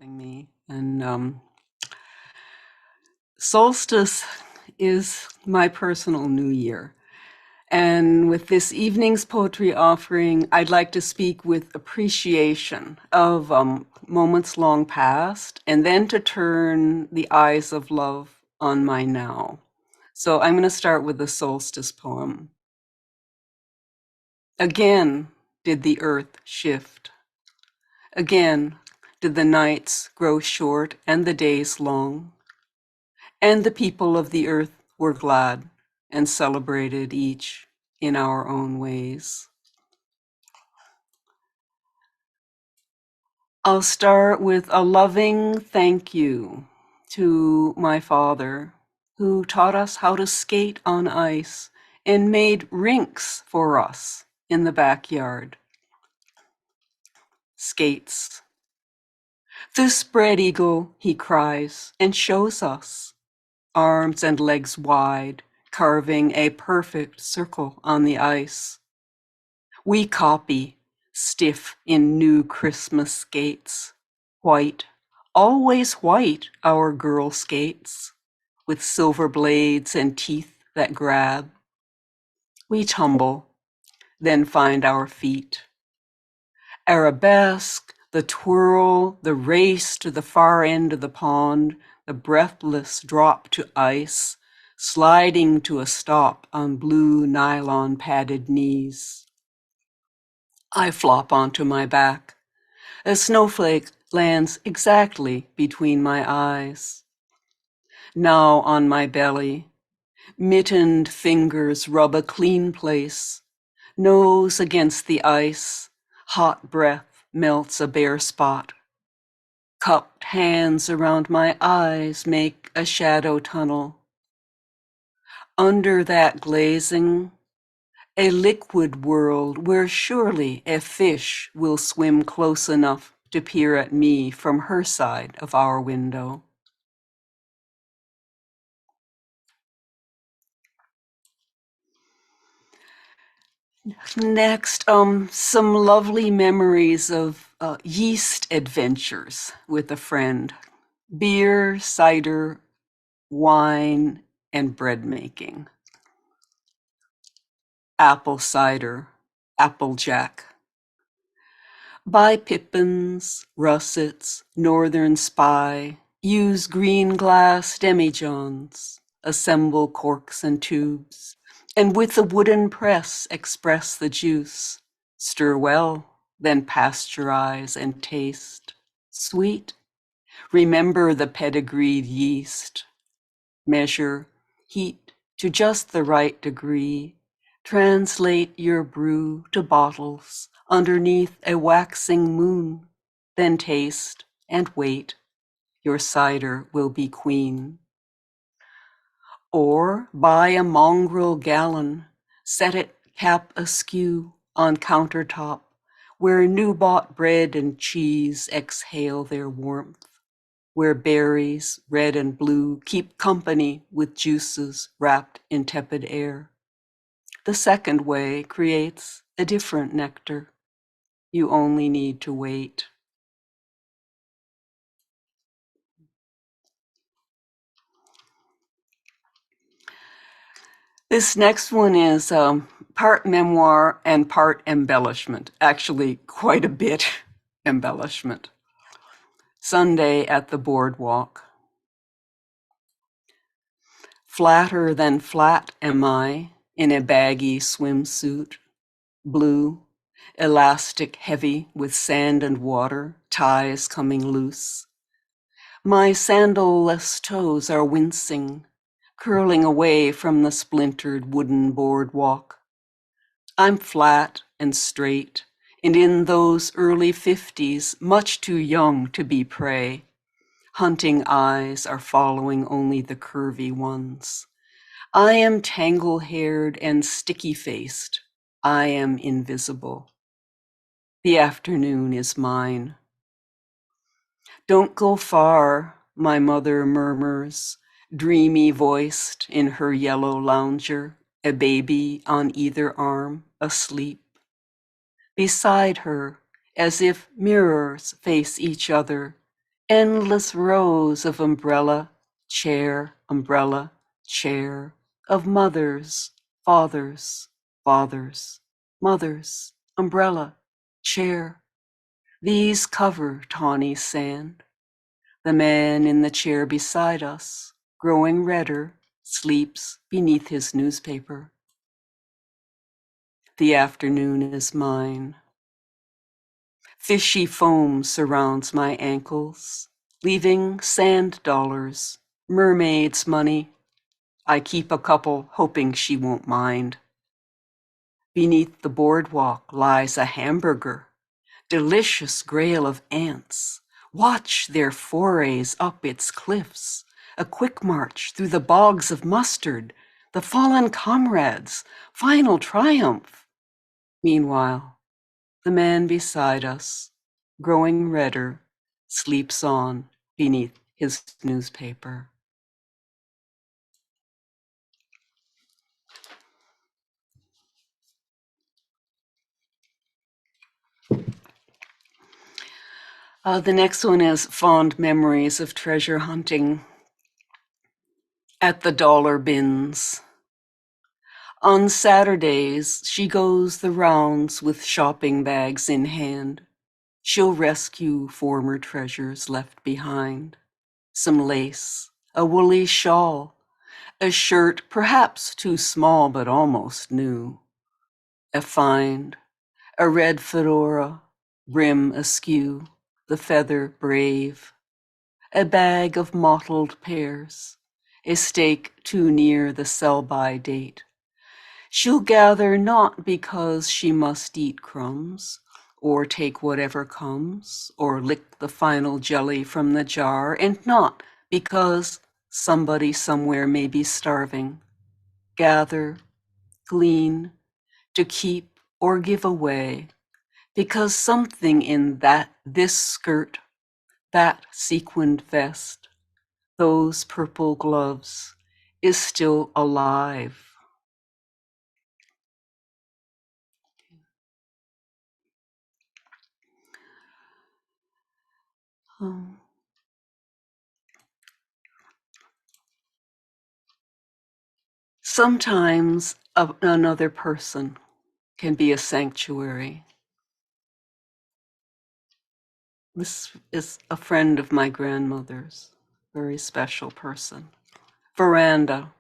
having me. And solstice is my personal new year. And with this evening's poetry offering, I'd like to speak with appreciation of moments long past, and then to turn the eyes of love on my now. So I'm going to start with the solstice poem. Again did the earth shift. Again did the nights grow short and the days long. And the people of the earth were glad and celebrated each in our own ways. I'll start with a loving thank you to my father, who taught us how to skate on ice and made rinks for us in the backyard. Skates. The spread eagle, he cries, and shows us, arms and legs wide, carving a perfect circle on the ice. We copy, stiff in new Christmas skates, white, always white, our girl skates, with silver blades and teeth that grab. We tumble, then find our feet. Arabesque, the twirl, the race to the far end of the pond, the breathless drop to ice, sliding to a stop on blue nylon padded knees. I flop onto my back. A snowflake lands exactly between my eyes. Now on my belly, mittened fingers rub a clean place, nose against the ice, hot breath melts a bare spot. Cupped hands around my eyes make a shadow tunnel. Under that glazing, a liquid world where surely a fish will swim close enough to peer at me from her side of our window. Next, some lovely memories of yeast adventures with a friend. Beer, cider, wine, and bread making. Apple cider, applejack. Buy pippins, russets, northern spy. Use green glass demijohns. Assemble corks and tubes. And with a wooden press express the juice. Stir well, then pasteurize and taste. Sweet. Remember the pedigreed yeast. Measure heat to just the right degree. Translate your brew to bottles underneath a waxing moon. Then taste and wait. Your cider will be queen. Or buy a mongrel gallon, set it cap askew on countertop, where new-bought bread and cheese exhale their warmth, where berries, red and blue, keep company with juices wrapped in tepid air. The second way creates a different nectar. You only need to wait. This next one is part memoir and part embellishment, actually quite a bit embellishment. Sunday at the boardwalk. Flatter than flat am I in a baggy swimsuit, blue, elastic heavy with sand and water, ties coming loose. My sandal-less toes are wincing, curling away from the splintered wooden boardwalk. I'm flat and straight, and in those early 50s, much too young to be prey. Hunting eyes are following only the curvy ones. I am tangle-haired and sticky-faced. I am invisible. The afternoon is mine. Don't go far, my mother murmurs, dreamy-voiced in her yellow lounger, a baby on either arm, asleep. Beside her, as if mirrors face each other, Endless rows of umbrella, chair, of mothers, fathers, mothers, umbrella, chair. These cover tawny sand. The man in the chair beside us, growing redder, sleeps beneath his newspaper. The afternoon is mine. Fishy foam surrounds my ankles, leaving sand dollars, mermaid's money. I keep a couple, hoping she won't mind. Beneath the boardwalk lies a hamburger, delicious grail of ants. Watch their forays up its cliffs, a quick march through the bogs of mustard, the fallen comrades, final triumph. Meanwhile, the man beside us, growing redder, sleeps on beneath his newspaper. The next one is fond memories of treasure hunting at the dollar bins. On Saturdays, she goes the rounds with shopping bags in hand. She'll rescue former treasures left behind. Some lace, a woolly shawl, a shirt perhaps too small but almost new. A find, a red fedora, brim askew, the feather brave. A bag of mottled pears, a steak too near the sell-by date. She'll gather not because she must eat crumbs, or take whatever comes, or lick the final jelly from the jar, and not because somebody somewhere may be starving. Gather, glean, to keep or give away, because something in this skirt, that sequined vest, those purple gloves, is still alive. Sometimes another person can be a sanctuary. This is a friend of my grandmother's, very special person. Veranda.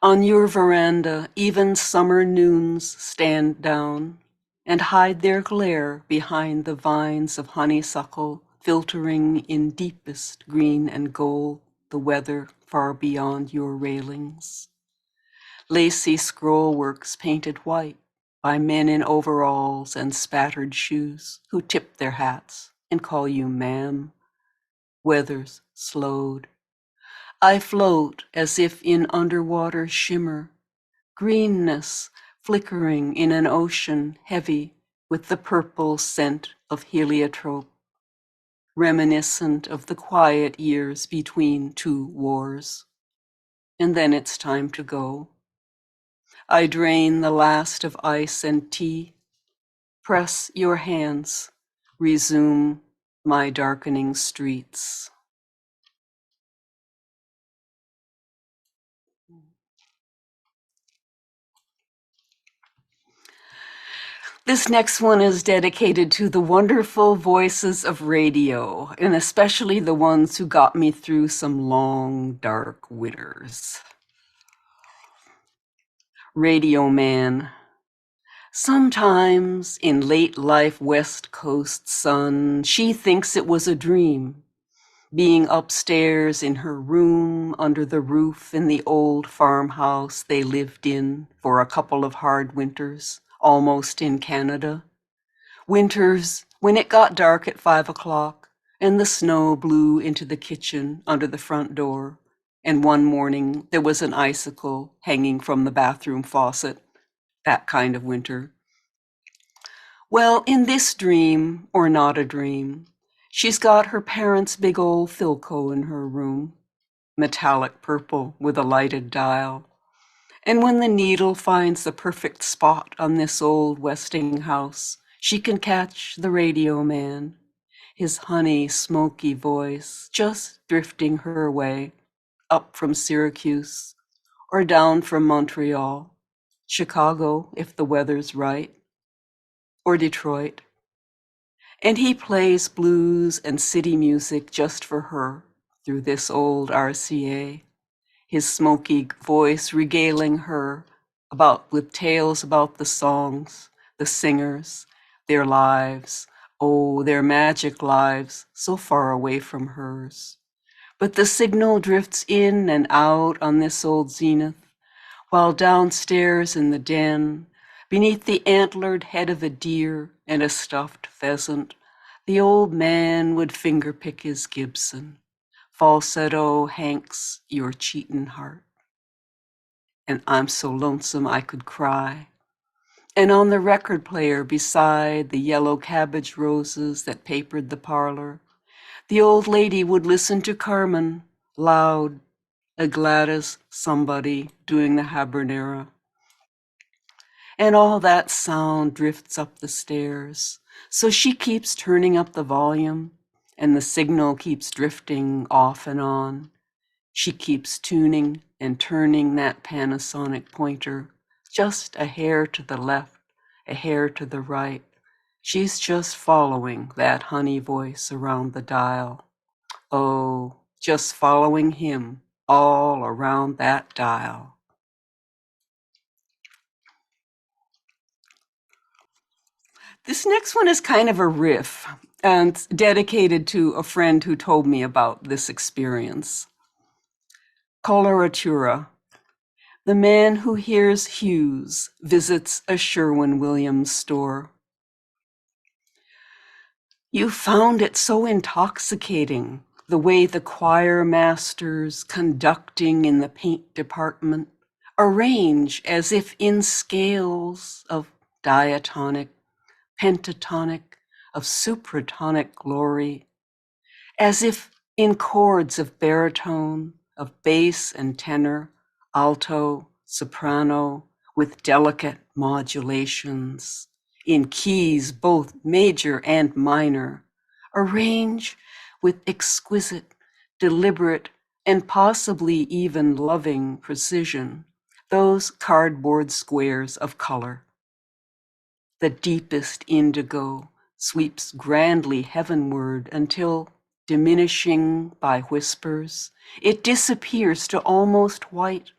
On your veranda, even summer noons stand down and hide their glare behind the vines of honeysuckle, filtering in deepest green and gold the weather far beyond your railings. Lacy scrollworks painted white by men in overalls and spattered shoes who tip their hats and call you ma'am. Weather's slowed. I float as if in underwater shimmer, greenness flickering in an ocean heavy with the purple scent of heliotrope, reminiscent of the quiet years between two wars. And then it's time to go. I drain the last of ice and tea, press your hands, resume my darkening streets. This next one is dedicated to the wonderful voices of radio, and especially the ones who got me through some long, dark winters. Radio Man. Sometimes in late life West Coast sun, she thinks it was a dream, being upstairs in her room under the roof in the old farmhouse they lived in for a couple of hard winters, almost in Canada. Winters when it got dark at 5 o'clock and the snow blew into the kitchen under the front door, and one morning there was an icicle hanging from the bathroom faucet, that kind of winter. Well, in this dream, or not a dream, she's got her parents' big old Philco in her room, metallic purple with a lighted dial. And when the needle finds the perfect spot on this old Westinghouse, she can catch the radio man. his honey, smoky voice just drifting her way, up from Syracuse or down from Montreal, Chicago if the weather's right, or Detroit. And he plays blues and city music just for her through this old RCA, his smoky voice regaling her with tales about the songs, the singers, their lives, oh, their magic lives, so far away from hers. But the signal drifts in and out on this old zenith, while downstairs in the den, beneath the antlered head of a deer and a stuffed pheasant, the old man would fingerpick his Gibson, falsetto Hank's Your Cheatin' Heart. And I'm so lonesome I could cry. And on the record player beside the yellow cabbage roses that papered the parlor, the old lady would listen to Carmen, loud, a Gladys somebody doing the habanera. And all that sound drifts up the stairs. So she keeps turning up the volume, and the signal keeps drifting off and on. She keeps tuning and turning that Panasonic pointer, just a hair to the left, a hair to the right. She's just following that honey voice around the dial. Oh, just following him all around that dial. This next one is kind of a riff and dedicated to a friend who told me about this experience. Coloratura. The man who hears Hughes visits a Sherwin-Williams store. You found it so intoxicating, the way the choir masters conducting in the paint department arrange as if in scales of diatonic, pentatonic, of supratonic glory, as if in chords of baritone, of bass and tenor, alto, soprano, with delicate modulations, in keys both major and minor, arrange with exquisite, deliberate, and possibly even loving precision those cardboard squares of color. The deepest indigo sweeps grandly heavenward until, diminishing by whispers, it disappears to almost white,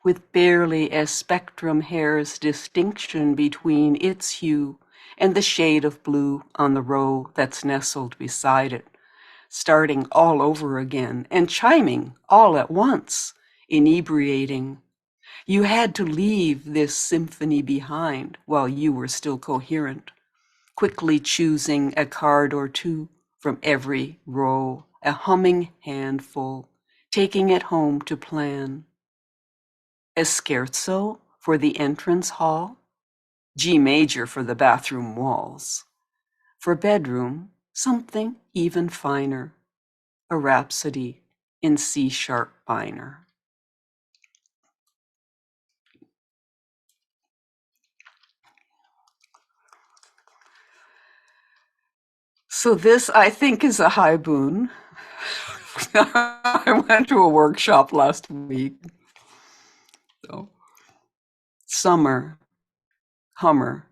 with barely a spectrum hair's distinction between its hue and the shade of blue on the row that's nestled beside it, starting all over again and chiming all at once, inebriating. You had to leave this symphony behind while you were still coherent, quickly choosing a card or two from every row, a humming handful, taking it home to plan. A scherzo for the entrance hall, G major for the bathroom walls. For bedroom, something even finer, a rhapsody in C-sharp minor. So this, I think, is a high boon. I went to a workshop last week. So, summer, Hummer.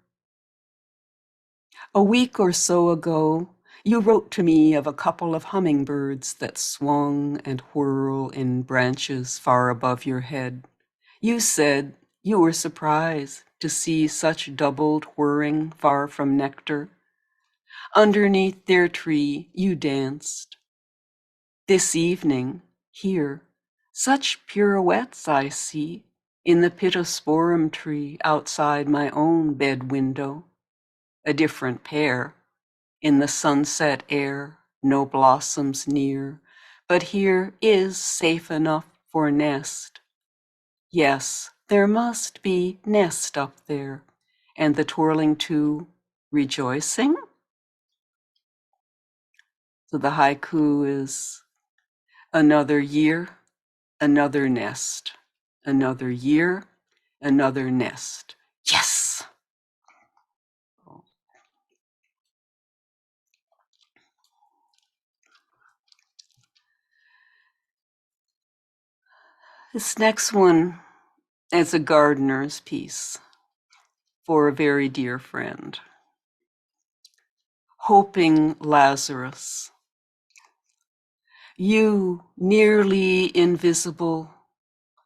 A week or so ago, you wrote to me of a couple of hummingbirds that swung and whirl in branches far above your head. You said you were surprised to see such doubled whirring far from nectar. Underneath their tree, you danced. This evening, here, such pirouettes I see in the pittosporum tree outside my own bed window. A different pair, in the sunset air, no blossoms near, but here is safe enough for nest. Yes, there must be nest up there, and the twirling two rejoicing. So the haiku is another year, another nest, another year, another nest. Yes! This next one is a gardener's piece for a very dear friend. Hoping Lazarus. You, nearly invisible,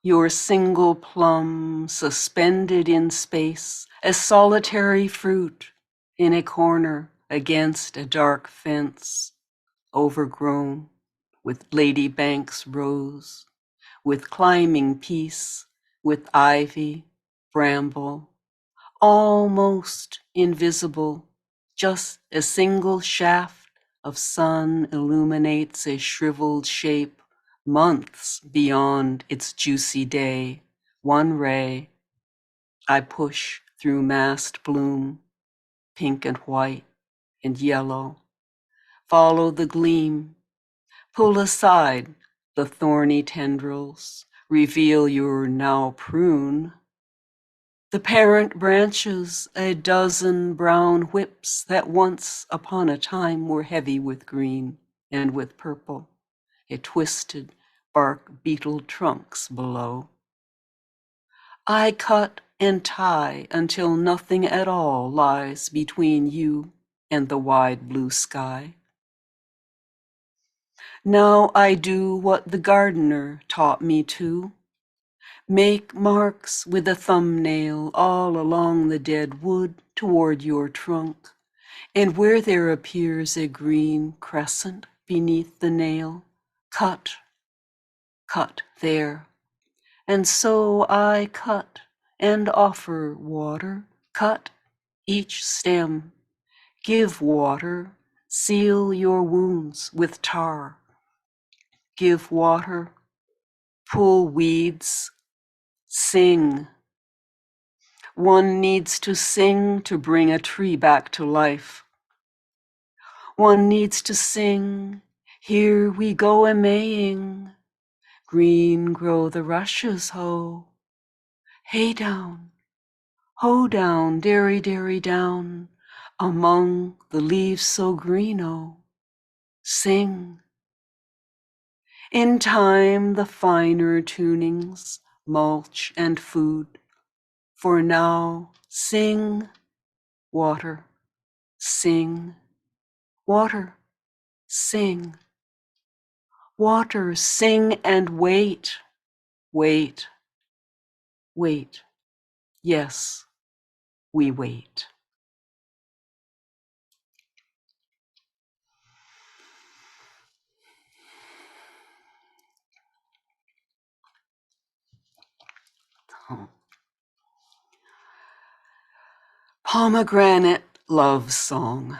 your single plum suspended in space, a solitary fruit in a corner against a dark fence, overgrown with Lady Banks rose, with climbing peace, with ivy, bramble, almost invisible, just a single shaft of sun illuminates a shriveled shape months beyond its juicy day. One ray, I push through massed bloom, pink and white and yellow. Follow the gleam, pull aside the thorny tendrils, reveal your now prune. The parent branches, a dozen brown whips that once upon a time were heavy with green and with purple, a twisted bark beetled trunks below. I cut and tie until nothing at all lies between you and the wide blue sky. Now I do what the gardener taught me to. Make marks with a thumbnail all along the dead wood toward your trunk, and where there appears a green crescent beneath the nail, cut, cut there. And so I cut and offer water, cut each stem, give water, seal your wounds with tar, give water, pull weeds, sing. One needs to sing to bring a tree back to life. One needs to sing, here we go a-maying. Green grow the rushes, ho. Hey down, ho down, dairy, dairy down, among the leaves so green, oh. Sing. In time the finer tunings, mulch and food. For now, sing, water, sing, water, sing, water, sing and wait, wait, wait. Yes, we wait. Pomegranate Love Song.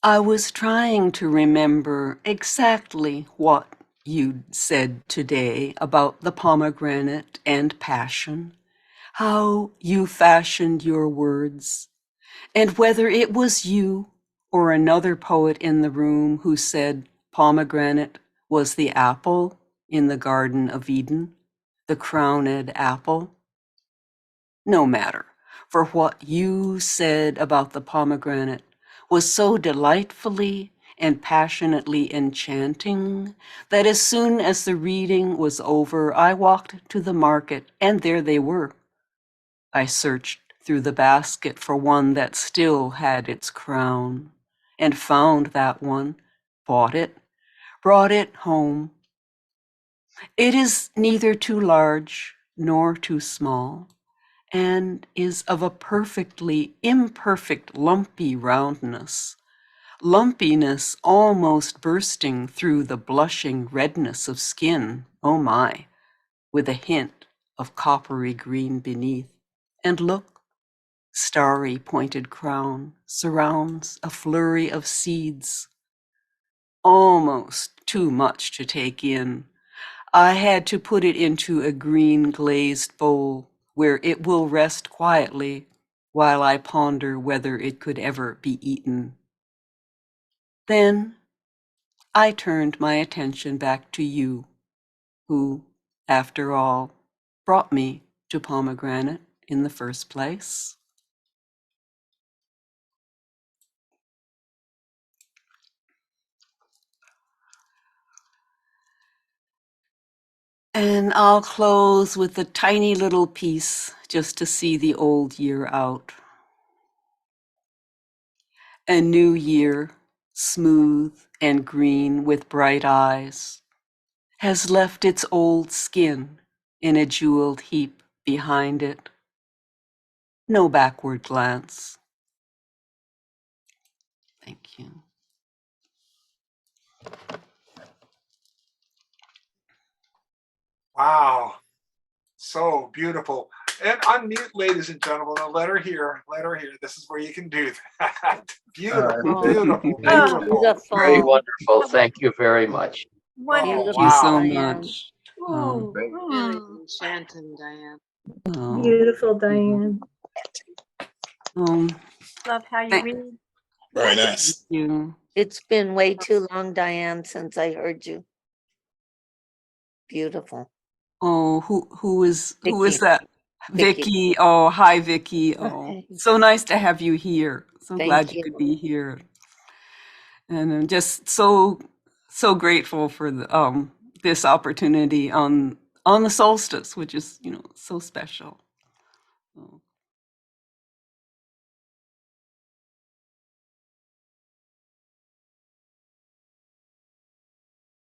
I was trying to remember exactly what you'd said today about the pomegranate and passion, how you fashioned your words, and whether it was you or another poet in the room who said pomegranate was the apple in the Garden of Eden, the crowned apple. No matter, for what you said about the pomegranate was so delightfully and passionately enchanting that as soon as the reading was over, I walked to the market, and there they were. I searched through the basket for one that still had its crown, and found that one, bought it, brought it home. It is neither too large nor too small, and is of a perfectly imperfect lumpy roundness, lumpiness almost bursting through the blushing redness of skin, oh my, with a hint of coppery green beneath. And look, starry pointed crown surrounds a flurry of seeds, almost too much to take in. I had to put it into a green glazed bowl where it will rest quietly while I ponder whether it could ever be eaten. Then I turned my attention back to you, who, after all, brought me to pomegranate in the first place. And I'll close with a tiny little piece just to see the old year out. A new year, smooth and green with bright eyes, has left its old skin in a jeweled heap behind it. No backward glance. Thank you. Wow. So beautiful. And unmute, ladies and gentlemen, and let her hear. Let her hear. This is where you can do that. Beautiful, beautiful, beautiful. Beautiful. Very wonderful. Thank you very much. Oh, Thank you so Diane. much. Really enchanting, Diane. Beautiful, Diane. Love how you Thank- read. Very nice. you. It's been way too long, Diane, since I heard you. Beautiful. Oh, who is Vicky. that? Vicky. Vicky. Oh, hi, Vicky. Oh, Hi. so nice to have you here. So Thank glad you you. could be here. And I'm just so grateful for the this opportunity on the solstice, which is so special.